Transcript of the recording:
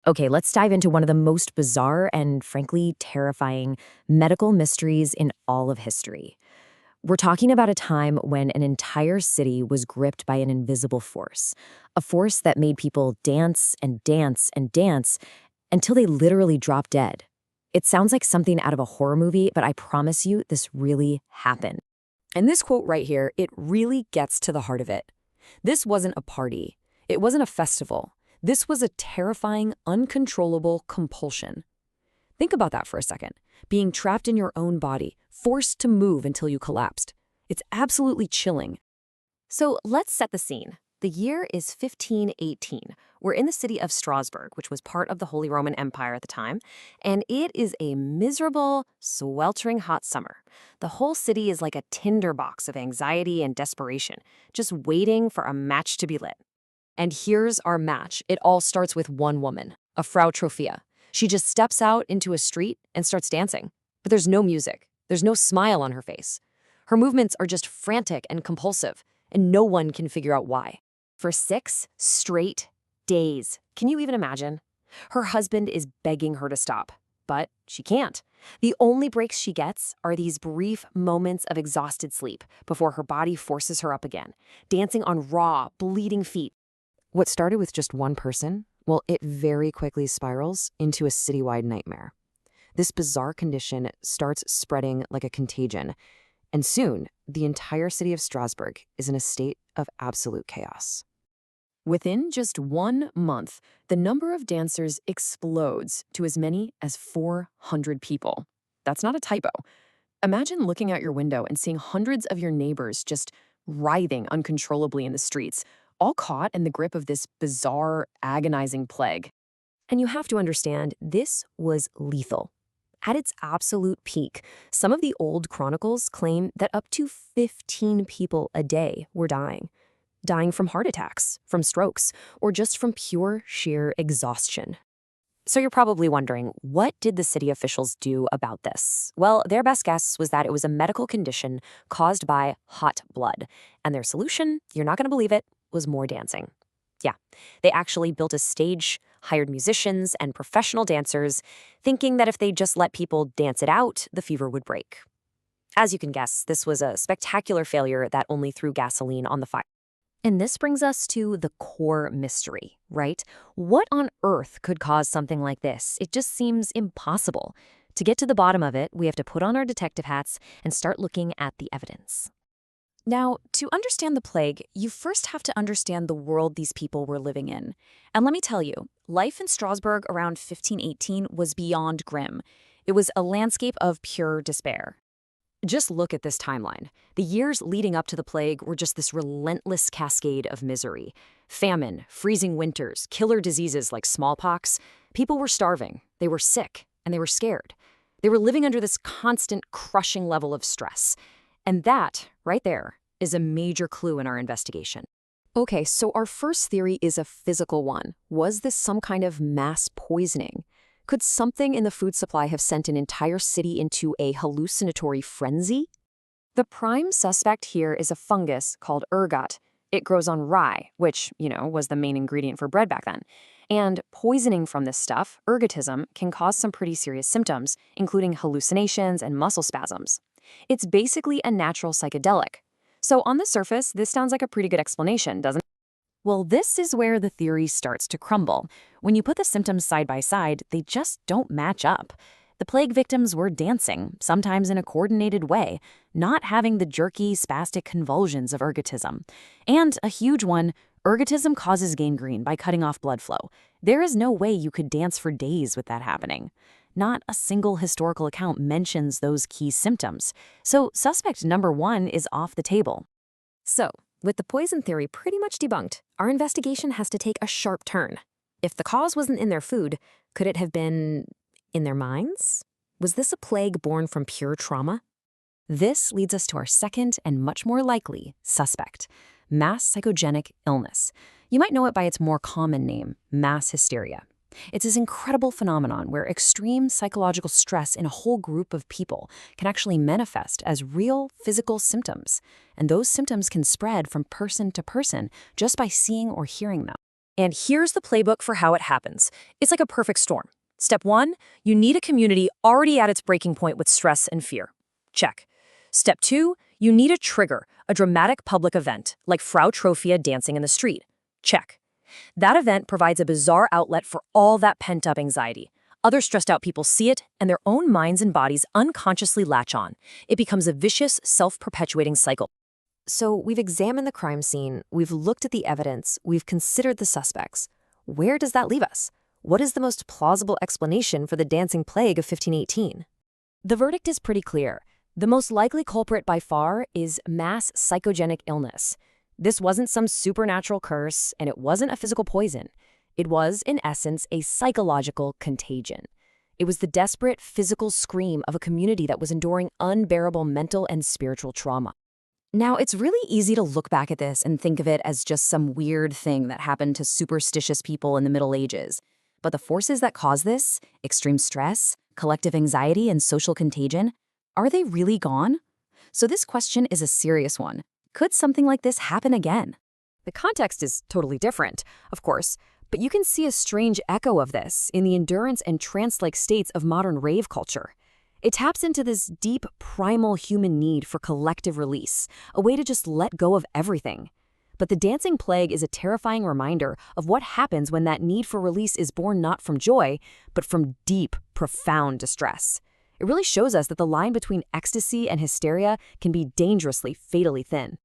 Okay, let's dive into one of the most bizarre and frankly terrifying medical mysteries in all of history. We're talking about a time when an entire city was gripped by an invisible force, a force that made people dance and dance and dance until they literally dropped dead. It sounds like something out of a horror movie, but I promise you this really happened. And this quote right here, it really gets to the heart of it. This wasn't a party. It wasn't a festival. This was a terrifying, uncontrollable compulsion. Think about that for a second. Being trapped in your own body, forced to move until you collapsed. It's absolutely chilling. So let's set the scene. The year is 1518. We're in the city of Strasbourg, which was part of the Holy Roman Empire at the time, and it is a miserable, sweltering hot summer. The whole city is like a tinderbox of anxiety and desperation, just waiting for a match to be lit. And here's our match. It all starts with one woman, a Frau Trophea. She just steps out into a street and starts dancing. But there's no music. There's no smile on her face. Her movements are just frantic and compulsive, and no one can figure out why. For 6 straight days. Can you even imagine? Her husband is begging her to stop, but she can't. The only breaks she gets are these brief moments of exhausted sleep before her body forces her up again, dancing on raw, bleeding feet. What started with just one person, well, it very quickly spirals into a citywide nightmare. This bizarre condition starts spreading like a contagion, and soon, the entire city of Strasbourg is in a state of absolute chaos. Within just 1 month, the number of dancers explodes to as many as 400 people. That's not a typo. Imagine looking out your window and seeing hundreds of your neighbors just writhing uncontrollably in the streets, all caught in the grip of this bizarre, agonizing plague. And you have to understand, this was lethal. At its absolute peak, some of the old chronicles claim that up to 15 people a day were dying from heart attacks, from strokes, or just from pure, sheer exhaustion. So you're probably wondering, what did the city officials do about this? Well, their best guess was that it was a medical condition caused by hot blood. And their solution, you're not going to believe it, was more dancing. Yeah, they actually built a stage, hired musicians and professional dancers, thinking that if they just let people dance it out, the fever would break. As you can guess, this was a spectacular failure that only threw gasoline on the fire. And this brings us to the core mystery, right? What on earth could cause something like this? It just seems impossible. To get to the bottom of it, we have to put on our detective hats and start looking at the evidence. Now, to understand the plague, you first have to understand the world these people were living in. And let me tell you, life in Strasbourg around 1518 was beyond grim. It was a landscape of pure despair. Just look at this timeline. The years leading up to the plague were just this relentless cascade of misery. Famine, freezing winters, killer diseases like smallpox. People were starving, they were sick, and they were scared. They were living under this constant, crushing level of stress. And that, right there, is a major clue in our investigation. Okay, so our first theory is a physical one. Was this some kind of mass poisoning? Could something in the food supply have sent an entire city into a hallucinatory frenzy? The prime suspect here is a fungus called ergot. It grows on rye, which, was the main ingredient for bread back then. And poisoning from this stuff, ergotism, can cause some pretty serious symptoms, including hallucinations and muscle spasms. It's basically a natural psychedelic. So on the surface, this sounds like a pretty good explanation, doesn't it? Well, this is where the theory starts to crumble. When you put the symptoms side by side, they just don't match up. The plague victims were dancing, sometimes in a coordinated way, not having the jerky, spastic convulsions of ergotism. And a huge one, ergotism causes gangrene by cutting off blood flow. There is no way you could dance for days with that happening. Not a single historical account mentions those key symptoms. So suspect number 1 is off the table. So, with the poison theory pretty much debunked, our investigation has to take a sharp turn. If the cause wasn't in their food, could it have been in their minds? Was this a plague born from pure trauma? This leads us to our second and much more likely suspect, mass psychogenic illness. You might know it by its more common name, mass hysteria. It's this incredible phenomenon where extreme psychological stress in a whole group of people can actually manifest as real physical symptoms. And those symptoms can spread from person to person just by seeing or hearing them. And here's the playbook for how it happens. It's like a perfect storm. Step 1, you need a community already at its breaking point with stress and fear. Check. Step 2, you need a trigger, a dramatic public event, like Frau Trophia dancing in the street. Check. That event provides a bizarre outlet for all that pent-up anxiety. Other stressed out people see it, and their own minds and bodies unconsciously latch on. It becomes a vicious, self-perpetuating cycle. So we've examined the crime scene, we've looked at the evidence, we've considered the suspects. Where does that leave us? What is the most plausible explanation for the dancing plague of 1518? The verdict is pretty clear. The most likely culprit by far is mass psychogenic illness. This wasn't some supernatural curse, and it wasn't a physical poison. It was, in essence, a psychological contagion. It was the desperate physical scream of a community that was enduring unbearable mental and spiritual trauma. Now, it's really easy to look back at this and think of it as just some weird thing that happened to superstitious people in the Middle Ages. But the forces that cause this, extreme stress, collective anxiety, and social contagion, are they really gone? So this question is a serious one. Could something like this happen again? The context is totally different, of course, but you can see a strange echo of this in the endurance and trance-like states of modern rave culture. It taps into this deep, primal human need for collective release, a way to just let go of everything. But the dancing plague is a terrifying reminder of what happens when that need for release is born not from joy, but from deep, profound distress. It really shows us that the line between ecstasy and hysteria can be dangerously, fatally thin.